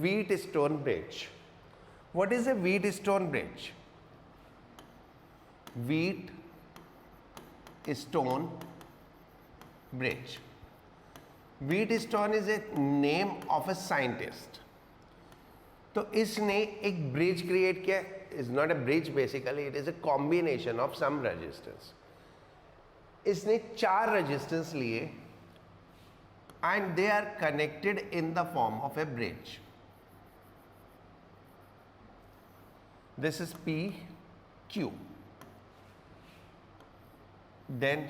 Wheatstone bridge. What is a Wheatstone bridge? Wheatstone bridge. Wheatstone is a name of a scientist. तो इसने एक bridge create किया. Is not a bridge basically, it is a combination of some resistance. इसने 4 resistance लिए and they are connected in the form of a bridge. This is P, Q, then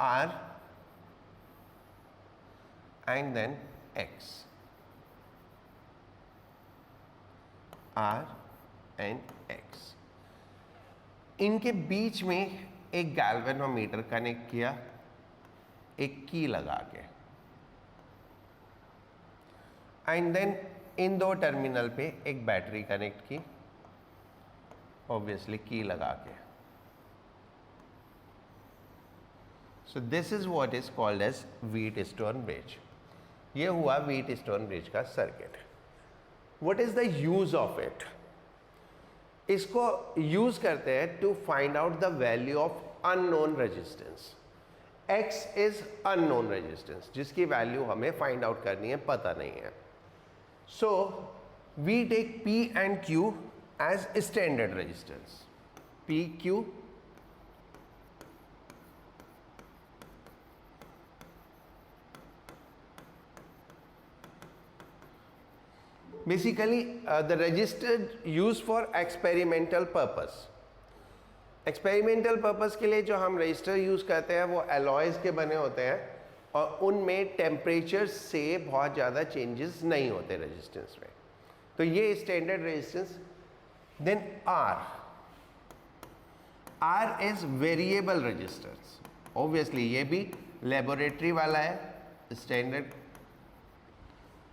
R, and then X. R and X. इनके बीच में एक galvanometer connect किया एक की लगा के, एंड देन इन 2 टर्मिनल पे एक बैटरी कनेक्ट की, ऑब्वियसली की लगा के. So this is what is called as Wheatstone bridge. ये हुआ व्हीटस्टोन ब्रिज का circuit. What is the use of it? इसको यूज करते हैं to find out the value of unknown resistance. X is unknown resistance, जिसकी वैल्यू हमें find out करनी है, पता नहीं है. So we take P and Q as standard resistance. PQ basically the resistor used for experimental purpose. Experimental purpose के लिए जो हम रजिस्टर यूज करते हैं वो एलॉयज के बने होते हैं और उनमें टेम्परेचर से बहुत ज़्यादा चेंजेस नहीं होते रेजिस्टेंस में. तो ये standard resistance. Then R is variable resistance. Obviously ये भी लेबोरेटरी वाला है, स्टैंडर्ड.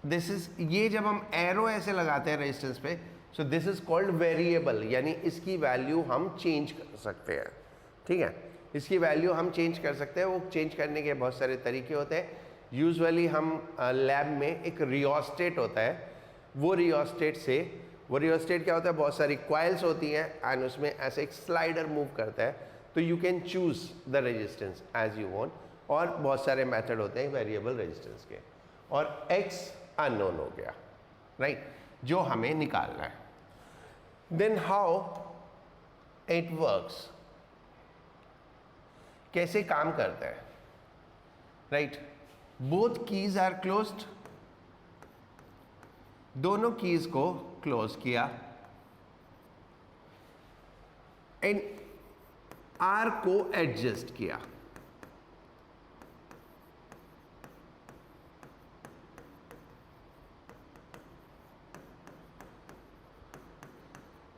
दिस इज, ये जब हम एरो ऐसे लगाते हैं रेजिस्टेंस पे, सो दिस इज कॉल्ड वेरिएबल, यानी इसकी वैल्यू हम चेंज कर सकते हैं. ठीक है, इसकी वैल्यू हम चेंज कर सकते हैं. वो चेंज करने के बहुत सारे तरीके होते हैं. यूजुअली हम लैब में एक रियोस्टेट होता है, वो रियोस्टेट क्या होता है, बहुत सारी कॉइल्स होती हैं एंड उसमें ऐसे एक स्लाइडर मूव करता है, तो you can choose the resistance as you want. और बहुत सारे मेथड होते हैं वेरिएबल रेजिस्टेंस के. और X अननोन हो गया, राइट, जो हमें निकालना है. देन हाउ इट वर्क्स, कैसे काम करता है, right. Both keys are closed, दोनों कीज को क्लोज किया एंड आर को एडजस्ट किया.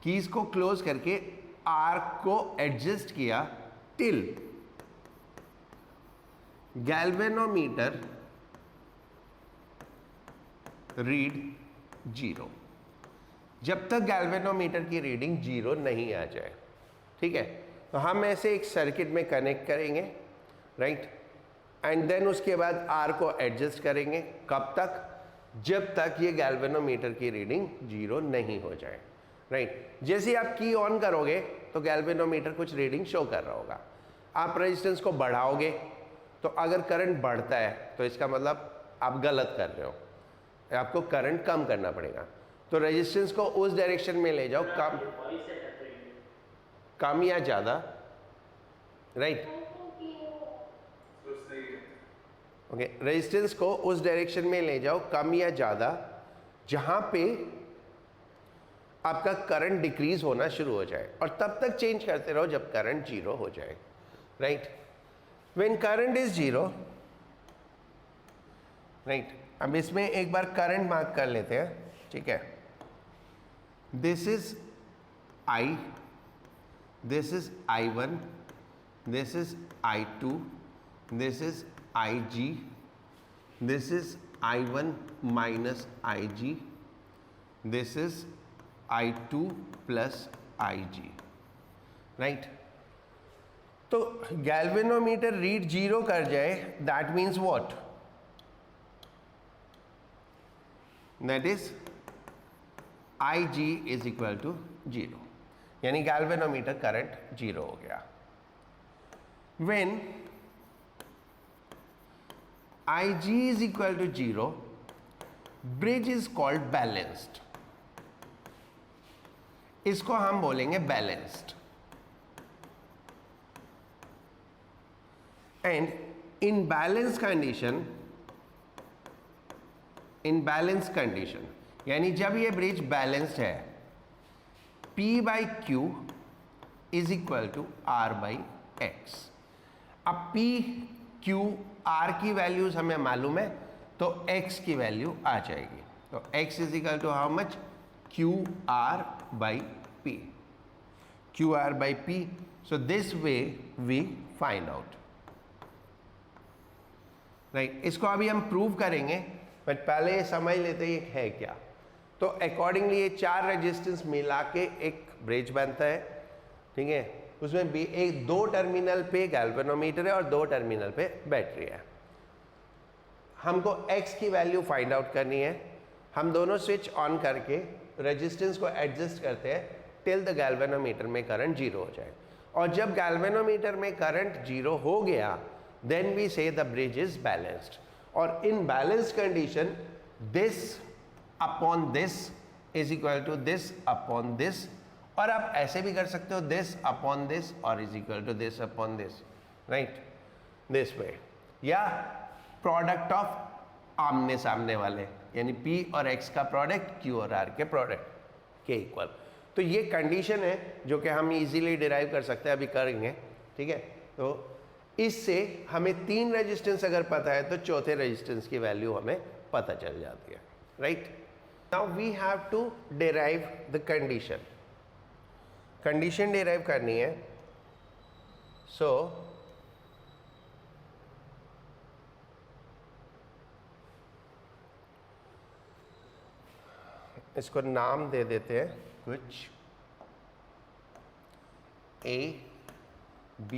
कीज को क्लोज करके आर को एडजस्ट किया टिल गैल्वेनोमीटर रीड 0, जब तक गैल्वेनोमीटर की रीडिंग 0 नहीं आ जाए. ठीक है, तो हम ऐसे एक सर्किट में कनेक्ट करेंगे, राइट, एंड देन उसके बाद आर को एडजस्ट करेंगे. कब तक? जब तक ये गैल्वेनोमीटर की रीडिंग 0 नहीं हो जाए, राइट. जैसे ही आप की ऑन करोगे तो गैल्वेनोमीटर कुछ रीडिंग शो कर रहा होगा. आप रेजिस्टेंस को बढ़ाओगे तो अगर करंट बढ़ता है तो इसका मतलब आप गलत कर रहे हो, आपको करंट कम करना पड़ेगा. तो रेजिस्टेंस को उस डायरेक्शन में ले जाओ, कम या ज़्यादा, राइट. ओके, रेजिस्टेंस को उस डायरेक्शन में ले जाओ, कम या ज़्यादा, जहाँ पे आपका करंट डिक्रीज होना शुरू हो जाए, और तब तक चेंज करते रहो जब करंट 0 हो जाए, right. When current is 0, right. अब इसमें एक बार करंट मार्क कर लेते हैं, ठीक है. This is I, this is I1, this is I2, this is IG, this is I1 minus IG, this is I2 plus IG, right. तो गैल्वेनोमीटर रीड 0 कर जाए, that means what? That is I G is equal to 0, यानी galvanometer current 0 हो गया। When I G is equal to 0, bridge is called balanced, इसको हम बोलेंगे balanced. And in balance condition, यानी जब ये ब्रिज बैलेंस्ड है, P by Q is equal to R by X. अब P, Q, R की वैल्यूज हमें मालूम है, तो X की वैल्यू आ जाएगी। तो X is equal to how much? QR by P, QR by P। So this way we find out, right. इसको अभी हम प्रूव करेंगे, बट पहले समझ लेते हैं है क्या। तो अकॉर्डिंगली ये 4 रेजिस्टेंस मिला के एक ब्रिज बनता है, ठीक है। उसमें भी एक 2 टर्मिनल पे गैल्वेनोमीटर है और 2 टर्मिनल पे बैटरी है। हमको X की वैल्यू फाइंड आउट करनी है। हम दोनों स्विच ऑन करके रेजिस्टेंस को एडजस्ट करते हैं टिल द गैल्वेनोमीटर में करंट 0 हो जाए। और जब गैल्वेनोमीटर में करंट 0 हो गया, then we say the bridge is balanced. और in balanced condition this upon this is equal to this upon this, और आप ऐसे भी कर सकते हो दिस अपॉन दिस और is equal to this upon this, right, this way. या प्रोडक्ट ऑफ आमने सामने वाले, यानी P और X का प्रोडक्ट Q और R के प्रोडक्ट के इक्वल। तो ये कंडीशन है जो कि हम इजीली डिराइव कर सकते हैं, अभी करेंगे, ठीक है। तो इससे हमें 3 रेजिस्टेंस अगर पता है तो चौथे रेजिस्टेंस की वैल्यू हमें पता चल जाती है, right. Now we have to derive the condition derive करनी है। सो इसको नाम दे देते हैं कुछ, A, B,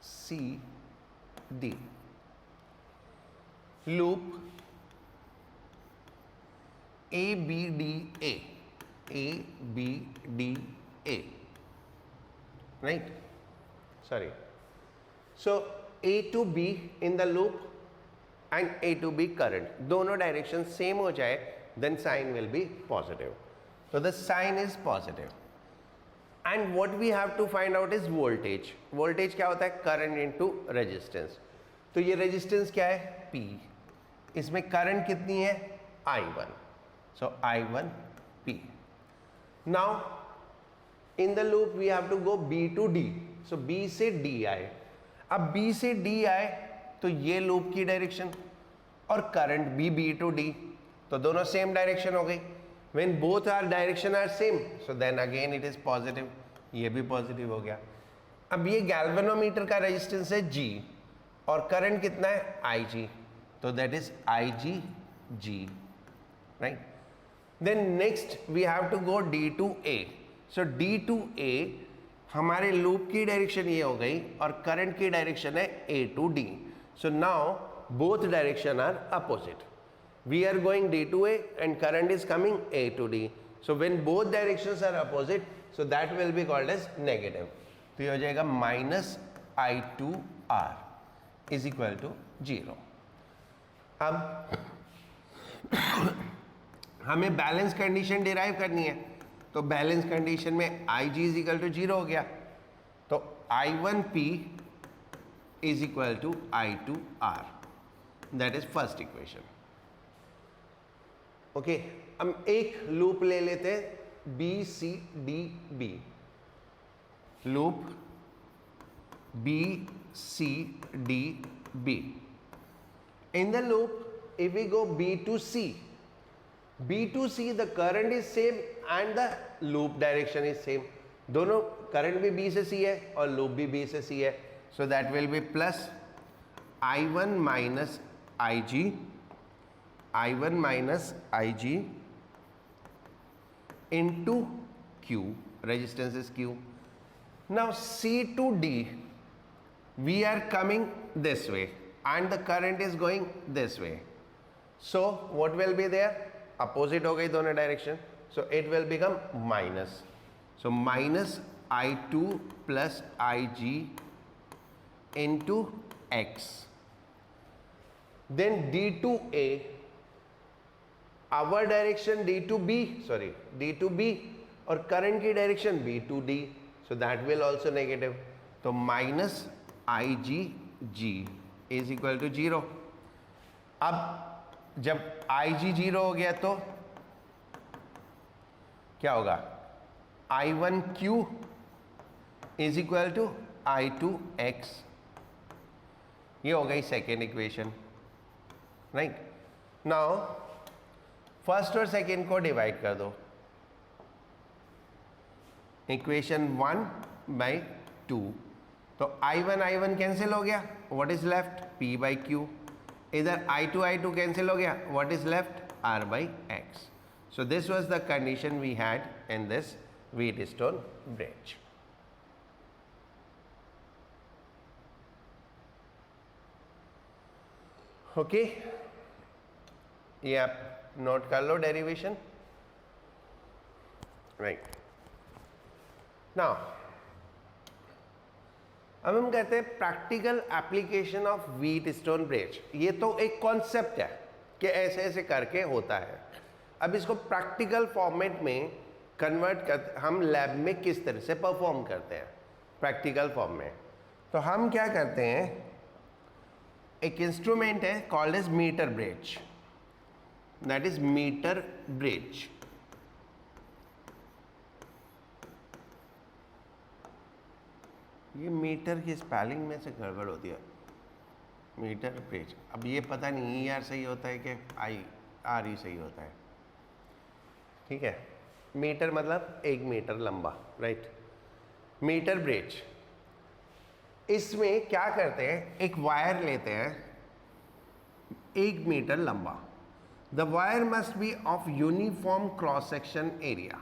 C, D। Loop A B D A, A B D A, right? Sorry. So A to B in the loop and A to B current, दोनों direction same हो जाए, then sign will be positive. So the sign is positive. And what we have to find out is voltage. Voltage क्या होता है? Current into resistance. तो ये resistance क्या है? P. इसमें current कितनी है? I1. So I1 P. Now in the loop we have to go B to D. So B से D आए। अब B से D आए तो ये loop की डायरेक्शन, और current भी B to D, तो दोनों सेम डायरेक्शन हो गई। When both our direction are same, so then again it is positive. ये भी पॉजिटिव हो गया। अब ये गैल्वेनोमीटर का रेजिस्टेंस है G और करंट कितना है? IG, तो that is IG G, right. Then next we have to go D to A. So D to A हमारे लूप की डायरेक्शन ये हो गई और करंट की डायरेक्शन है A to D. So now both direction are opposite. We are going D to A and current is coming A to D. So when both directions are opposite, so that will be called as negative. तो ये हो जाएगा minus I2R is equal to 0. अब हमें balance condition derive करनी है, तो balance condition में IG is equal to 0 हो गया, तो I1P is equal to I2R. That is first equation. Okay, हम एक लूप ले लेते हैं B C D B, loop B C D B. In the loop if we go B to C, the current is same and the loop direction is same. दोनों current भी B से C है और loop भी B से C है, so that will be plus I1 minus IG, I1 minus IG into Q, resistance is Q. Now C to D, we are coming this way and the current is going this way. So what will be there? Opposite हो गई दोनों direction, so it will become minus. So minus I2 plus IG into X. Then D2A, our direction D2B, sorry, D2B, और current की direction B2D, so that will also negative. तो minus IGG is equal to 0. अब जब IG 0 हो गया तो क्या होगा? I1Q is equal to I2X. ये हो गई second equation, right. Now first और सेकेंड को डिवाइड कर दो. इक्वेशन 1/2, तो I1 कैंसिल हो गया, what is left? P by Q. इधर I2 कैंसिल हो गया, what is left? R by X. So this was the condition we had in this Wheatstone bridge. Okay, ये आप नोट कर लो डेरिवेशन, राइट. नाउ अब हम कहते हैं practical application of Wheatstone bridge. ये तो एक कॉन्सेप्ट है कि ऐसे ऐसे करके होता है. अब इसको प्रैक्टिकल फॉर्मेट में कन्वर्ट कर हम लैब में किस तरह से परफॉर्म करते हैं प्रैक्टिकल फॉर्म में. तो हम क्या करते हैं, एक इंस्ट्रूमेंट है called as metre bridge, that is metre bridge. ये मीटर की स्पेलिंग में से गड़बड़ होती है, मीटर ब्रिज. अब ये पता नहीं ER सही होता है कि IRE सही होता है, ठीक है. मीटर मतलब 1 मीटर लंबा, राइट. मीटर ब्रिज, इसमें क्या करते हैं, एक वायर लेते हैं 1 मीटर लंबा. The wire must be of uniform cross section area.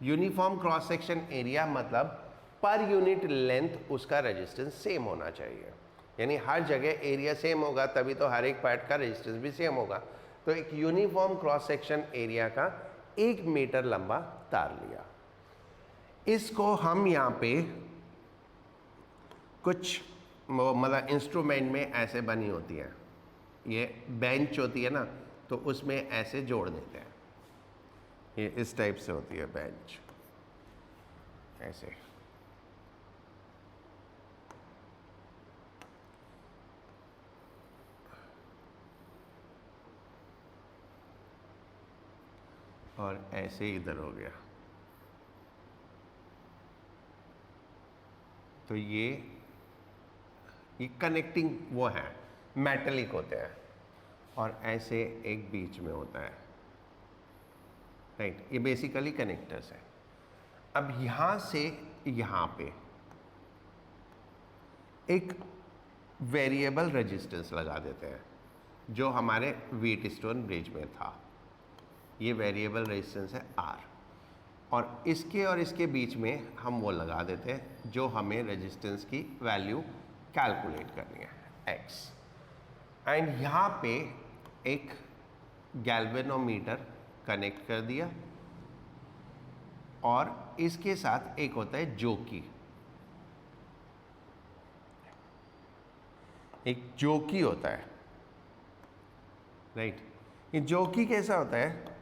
Uniform cross section area मतलब पर यूनिट लेंथ उसका रेजिस्टेंस सेम होना चाहिए, यानी हर जगह एरिया सेम होगा तभी तो हर एक पार्ट का रेजिस्टेंस भी सेम होगा. तो एक यूनिफॉर्म क्रॉस सेक्शन एरिया का 1 मीटर लंबा तार लिया. इसको हम यहाँ पे कुछ मतलब इंस्ट्रूमेंट में ऐसे बनी होती है, ये बेंच होती है ना, तो उसमें ऐसे जोड़ देते हैं. ये इस टाइप से होती है बेंच, ऐसे. और ऐसे इधर हो गया. तो ये कनेक्टिंग वो है, मेटलिक होते हैं, और ऐसे एक बीच में होता है, राइट. ये बेसिकली कनेक्टर्स है. अब यहाँ से यहाँ पे एक वेरिएबल रेजिस्टेंस लगा देते हैं जो हमारे व्हीटस्टोन ब्रिज में था. ये वेरिएबल रेजिस्टेंस है R, और इसके बीच में हम वो लगा देते हैं जो हमें रेजिस्टेंस की वैल्यू कैलकुलेट करनी है, X. एंड यहाँ पे एक गैल्वेनोमीटर कनेक्ट कर दिया, और इसके साथ एक होता है जोकी. एक जोकी होता है, राइट. ये जोकी कैसा होता है,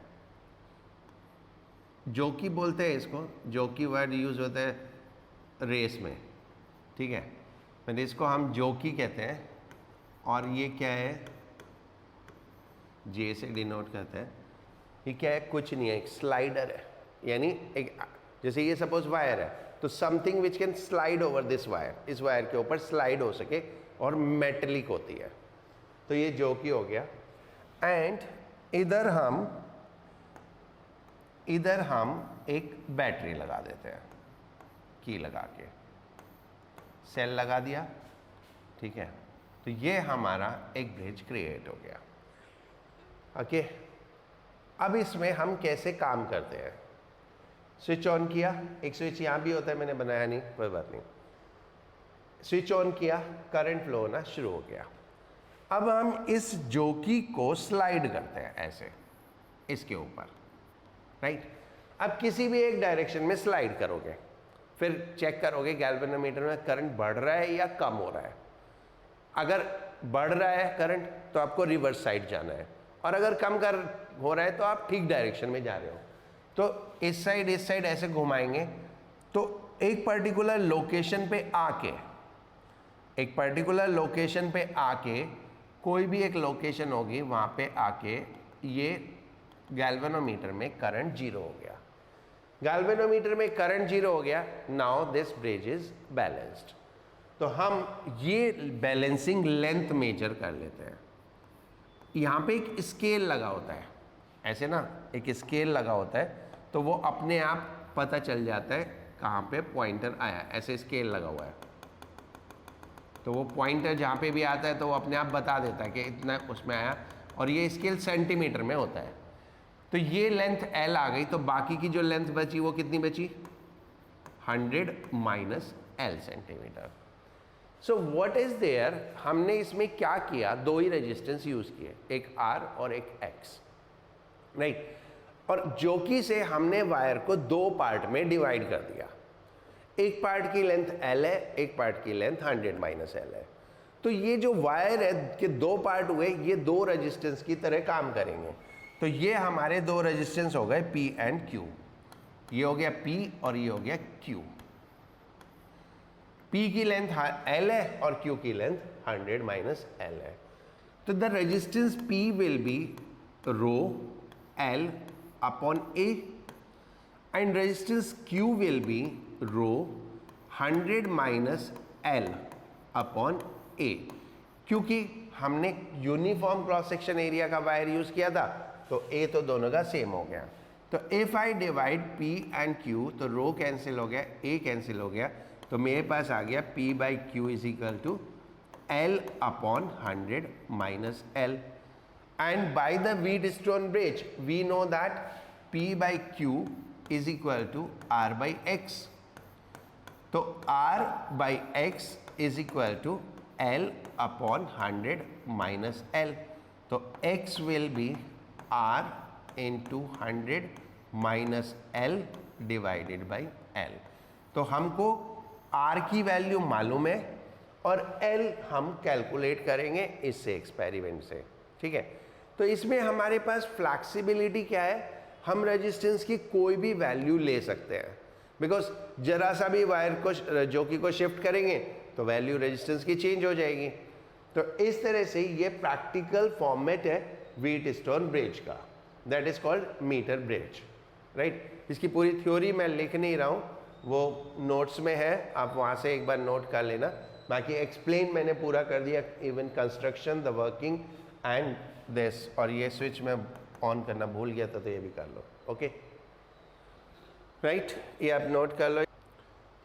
जोकी बोलते हैं इसको, जोकी वर्ड यूज होता है रेस में, ठीक है. फिर इसको हम जोकी कहते हैं, और ये क्या है, J से डिनोट करते हैं. ये क्या है, कुछ नहीं है, एक स्लाइडर है. यानी एक, जैसे ये सपोज वायर है, तो something which can slide over this wire, इस वायर के ऊपर स्लाइड हो सके, और मेटलिक होती है. तो ये जोकी हो गया. एंड इधर हम एक बैटरी लगा देते हैं, की लगा के सेल लगा दिया, ठीक है. तो ये हमारा एक ब्रिज क्रिएट हो गया. ओके, अब इसमें हम कैसे काम करते हैं. स्विच ऑन किया, एक स्विच यहाँ भी होता है, मैंने बनाया नहीं, कोई बात नहीं. स्विच ऑन किया, करंट फ्लो होना शुरू हो गया. अब हम इस जोकी को स्लाइड करते हैं ऐसे इसके ऊपर, राइट। अब किसी भी एक डायरेक्शन में स्लाइड करोगे, फिर चेक करोगे गैल्वेनोमीटर में करंट बढ़ रहा है या कम हो रहा है। अगर बढ़ रहा है करंट तो आपको रिवर्स साइड जाना है, और अगर कम कर हो रहा है तो आप ठीक डायरेक्शन में जा रहे हो। तो इस साइड ऐसे घुमाएंगे तो एक पर्टिकुलर लोकेशन पे आके कोई भी एक लोकेशन होगी, वहां पे आके ये गैल्वेनोमीटर में करंट जीरो हो गया। गैल्वेनोमीटर में करंट जीरो हो गया, now this bridge is balanced. तो हम ये बैलेंसिंग लेंथ मेजर कर लेते हैं। यहाँ पे एक स्केल लगा होता है, ऐसे ना एक स्केल लगा होता है, तो वो अपने आप पता चल जाता है कहाँ पे पॉइंटर आया। ऐसे स्केल लगा हुआ है तो वो पॉइंटर जहाँ पे भी आता है तो वो अपने आप बता देता है कि इतना उसमें आया, और ये स्केल सेंटीमीटर में होता है। तो ये लेंथ L आ गई, तो बाकी की जो लेंथ बची वो कितनी बची? 100 minus L centimetre. So what is there, हमने इसमें क्या किया, दो ही रेजिस्टेंस यूज किए, एक R और एक X, राइट। और जोकि से हमने वायर को दो पार्ट में डिवाइड कर दिया। एक पार्ट की लेंथ L है, एक पार्ट की लेंथ 100 माइनस L है। तो ये जो वायर है कि दो पार्ट हुए, ये दो रेजिस्टेंस की तरह काम करेंगे। तो ये हमारे दो रेजिस्टेंस हो गए P एंड Q। ये हो गया P और ये हो गया Q। P की लेंथ L है और Q की लेंथ 100 माइनस L है। तो the resistance P will be rho L upon A and resistance Q will be rho 100 minus L upon A। क्योंकि हमने यूनिफॉर्म क्रॉस सेक्शन एरिया का wire use किया था, तो A तो दोनों का सेम हो गया। तो if I divide P and Q, तो रो कैंसिल हो गया, A कैंसिल हो गया, तो मेरे पास आ गया P by Q is equal to L upon 100 minus L। And by the Wheatstone bridge we know that P by Q is equal to R by X। तो R by X is equal to L upon 100 minus L। तो X will be R into 100 minus L divided by L। तो हमको R की value मालूम है और L हम calculate करेंगे इससे, एक्सपेरिमेंट से, ठीक है। तो इसमें हमारे पास फ्लैक्सिबिलिटी क्या है, हम रेजिस्टेंस की कोई भी वैल्यू ले सकते हैं, बिकॉज जरा सा भी वायर को जोकि को शिफ्ट करेंगे तो वैल्यू रेजिस्टेंस की चेंज हो जाएगी। तो इस तरह से ये प्रैक्टिकल फॉर्मेट है व्हीटस्टोन ब्रिज का, that is called metre bridge, right. इसकी पूरी थ्योरी मैं लिख नहीं रहा हूँ, वो नोट्स में है, आप वहाँ से एक बार नोट कर लेना। बाकी एक्सप्लेन मैंने पूरा कर दिया, even construction, the working and this. और ये स्विच मैं ऑन करना भूल गया था, तो ये भी कर लो, ओके, राइट। ये आप नोट कर लो,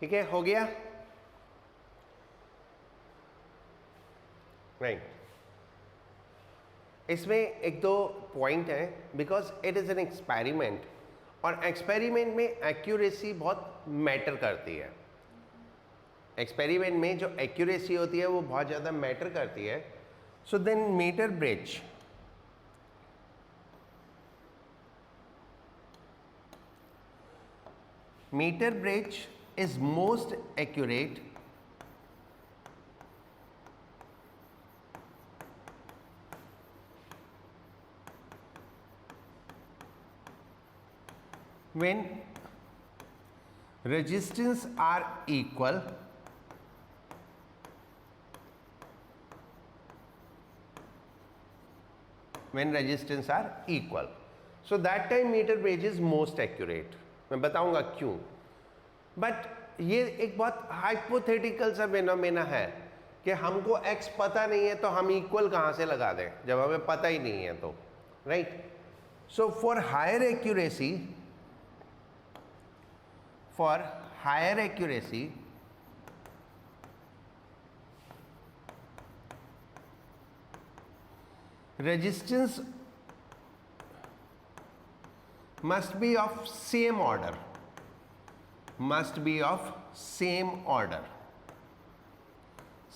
ठीक है, हो गया, राइट। इसमें एक दो पॉइंट है, because it is an experiment, और एक्सपेरिमेंट में एक्यूरेसी बहुत मैटर करती है। एक्सपेरिमेंट में जो एक्यूरेसी होती है वो बहुत ज़्यादा मैटर करती है। So then metre bridge is most accurate when resistance are equal so that time meter bridge is most accurate। मैं बताऊंगा क्यों, बट ये एक बहुत हाइपोथेटिकल सा फिनोमेना है कि हमको x पता नहीं है तो हम इक्वल कहाँ से लगा दें जब हमें पता ही नहीं है, तो right. So for higher accuracy resistance must be of same order,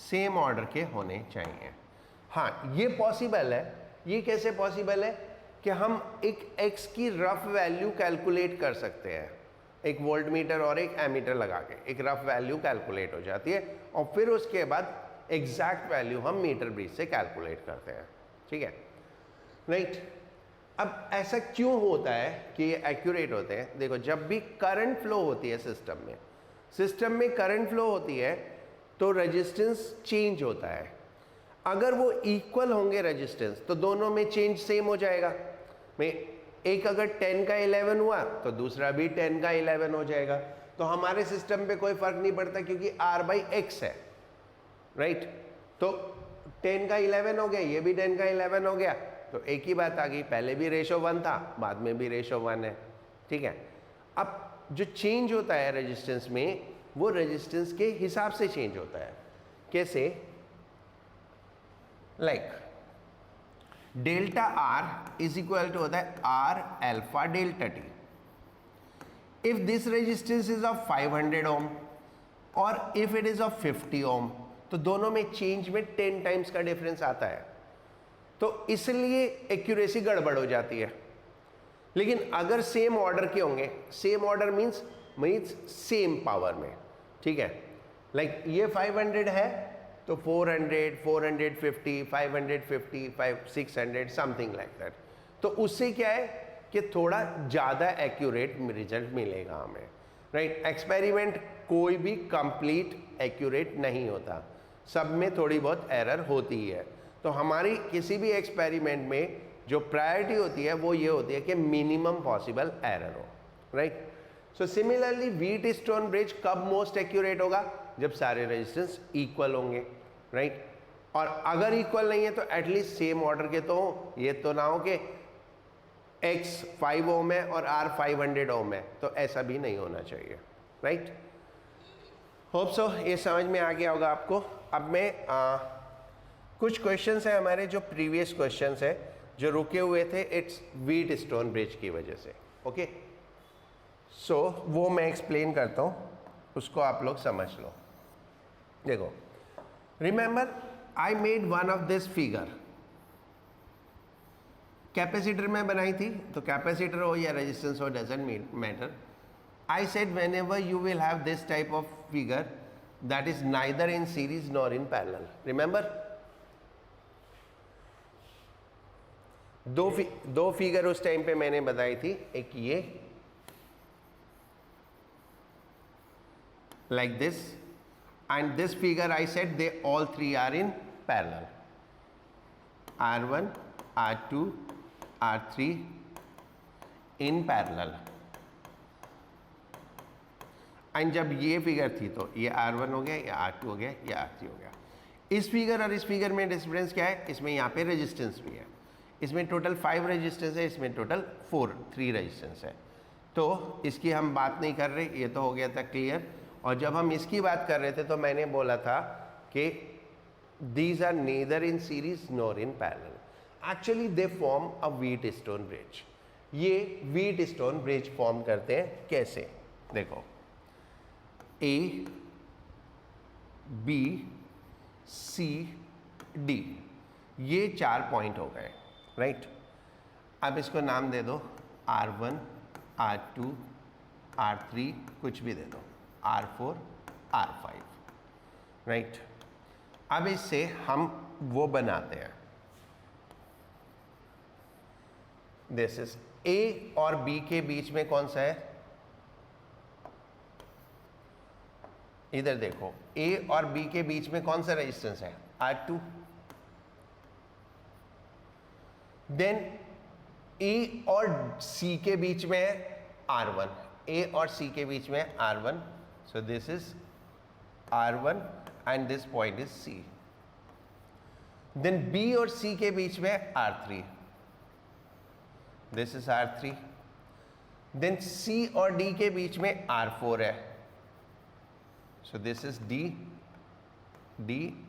same order के होने चाहिए। हाँ, ये पॉसिबल है। ये कैसे पॉसिबल है कि हम एक x की रफ वैल्यू कैलकुलेट कर सकते हैं, एक वोल्ट मीटर और एक एमीटर लगा के एक रफ वैल्यू कैलकुलेट हो जाती है, और फिर उसके बाद एग्जैक्ट वैल्यू हम मीटर ब्रिज से कैलकुलेट करते हैं, ठीक है, राइट। अब ऐसा क्यों होता है कि ये एक्यूरेट होते हैं? देखो, जब भी करंट फ्लो होती है सिस्टम में करंट फ्लो होती है तो रेजिस्टेंस चेंज होता है। अगर वो इक्वल होंगे रेजिस्टेंस तो दोनों में चेंज सेम हो जाएगा। मैं एक अगर 10 का 11 हुआ तो दूसरा भी 10 का 11 हो जाएगा। तो हमारे सिस्टम पे कोई फर्क नहीं पड़ता क्योंकि R/X है, राइट। तो 10 का 11 हो गया, ये भी 10 का 11 हो गया, तो एक ही बात आ गई, पहले भी रेशो 1 था, बाद में भी रेशो 1 है, ठीक है। अब जो चेंज होता है रेजिस्टेंस में, वो रेजिस्टेंस के हिसाब से चेंज होता है। कैसे? Like delta R is equal to होता है R alpha delta T। If this resistance is of 500 ohm और if it is of 50 ohm, तो दोनों में चेंज में 10 टाइम्स का डिफरेंस आता है, तो इसलिए एक्यूरेसी गड़बड़ हो जाती है। लेकिन अगर सेम ऑर्डर के होंगे, same order means same power में, ठीक है, लाइक ये 500 है तो 400, 450, 550, 600 समथिंग लाइक दैट। तो उससे क्या है कि थोड़ा ज़्यादा एक्यूरेट रिजल्ट मिलेगा हमें, राइट। एक्सपेरिमेंट कोई भी कंप्लीट एक्यूरेट नहीं होता, सब में थोड़ी बहुत एरर होती ही है। तो हमारी किसी भी एक्सपेरिमेंट में जो प्रायोरिटी होती है वो ये होती है कि मिनिमम पॉसिबल एरर हो, right. So similarly Wheatstone bridge कब मोस्ट एक्यूरेट होगा? जब सारे रेजिस्टेंस इक्वल होंगे, राइट। और अगर इक्वल नहीं है तो एटलीस्ट सेम ऑर्डर के तो हो, ये तो ना हो कि X 5 ओम है और R 500 ओम है, तो ऐसा भी नहीं होना चाहिए, राइट। होप सो ये समझ में आ गया होगा आपको। अब मैं कुछ क्वेश्चंस हैं हमारे जो प्रीवियस क्वेश्चंस है जो रुके हुए थे इट्स व्हीटस्टोन ब्रिज की वजह से, ओके। सो वो मैं एक्सप्लेन करता हूँ, उसको आप लोग समझ लो। देखो, remember I made one of this figure, capacitor में बनाई थी, तो कैपेसिटर हो या रेजिस्टेंस हो doesn't matter. I said whenever you will have this type of figure that is neither in series nor in parallel, remember दो figure उस time पे मैंने बताई थी, एक ये like this and this figure I said they all three are in parallel, R1, R2, R3 in parallel। And जब ये फिगर थी तो ये R1 हो गया, ये R2 हो गया, ये R3 हो गया। इस फिगर और इस फिगर में डिफरेंस क्या है? इसमें यहाँ पे रेजिस्टेंस भी है, इसमें टोटल 5 रेजिस्टेंस है, इसमें टोटल 3 रेजिस्टेंस है। तो इसकी हम बात नहीं कर रहे, ये तो हो गया था क्लियर। और जब हम इसकी बात कर रहे थे तो मैंने बोला था कि these are neither in series nor in parallel. Actually they form a Wheatstone bridge. ये व्हीटस्टोन ब्रिज फॉर्म करते हैं कैसे? देखो, A, B, C, D, ये 4 पॉइंट हो गए, राइट। अब इसको नाम दे दो R1, R2, R3, कुछ भी दे दो, R4, R5, राइट। अब इससे हम वो बनाते हैं, दिस इज A और B के बीच में कौन सा है? इधर देखो, A और B के बीच में कौन सा रेजिस्टेंस है? R2। देन A और C के बीच में है R1, A और C के बीच में है R1, so this is R1 and this point is C। Then B और C के बीच में है R3, this is R3। Then C और D के बीच में R4 है, so this is D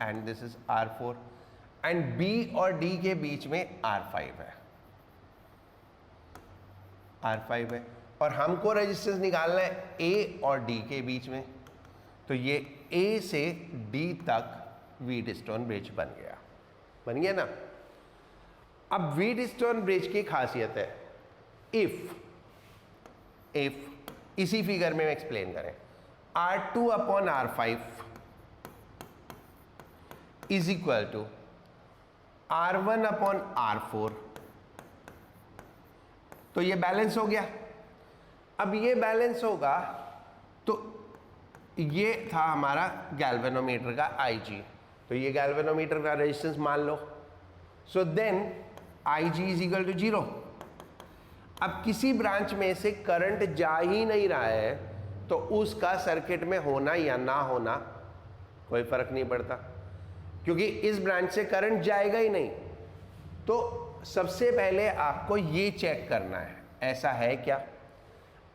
and this is R4। and B और D के बीच में R5 है, R5 है। और हमको रेजिस्टेंस निकालना है A और D के बीच में, तो ये A से D तक व्हीटस्टोन ब्रिज बन गया ना। अब व्हीटस्टोन ब्रिज की खासियत है, इफ इसी फिगर में एक्सप्लेन करें, R2 upon R5 is equal to R1 upon R4, तो ये बैलेंस हो गया। अब ये बैलेंस होगा तो ये था हमारा गैल्वेनोमीटर का IG, तो ये गैल्वेनोमीटर का रेजिस्टेंस मान लो। So then IG is equal to 0। अब किसी ब्रांच में से करंट जा ही नहीं रहा है तो उसका सर्किट में होना या ना होना कोई फर्क नहीं पड़ता, क्योंकि इस ब्रांच से करंट जाएगा ही नहीं। तो सबसे पहले आपको ये चेक करना है ऐसा है क्या।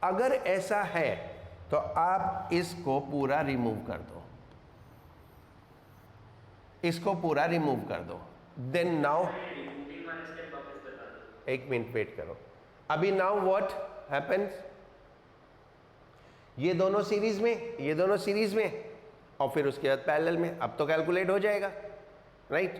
अगर ऐसा है तो आप इसको पूरा रिमूव कर दो, इसको पूरा रिमूव कर दो। देन नाउ एक मिनट वेट करो। अभी नाउ व्हाट हैपेंस, ये दोनों सीरीज में, ये दोनों सीरीज में, और फिर उसके बाद पैरेलल में। अब तो कैलकुलेट हो जाएगा, राइट।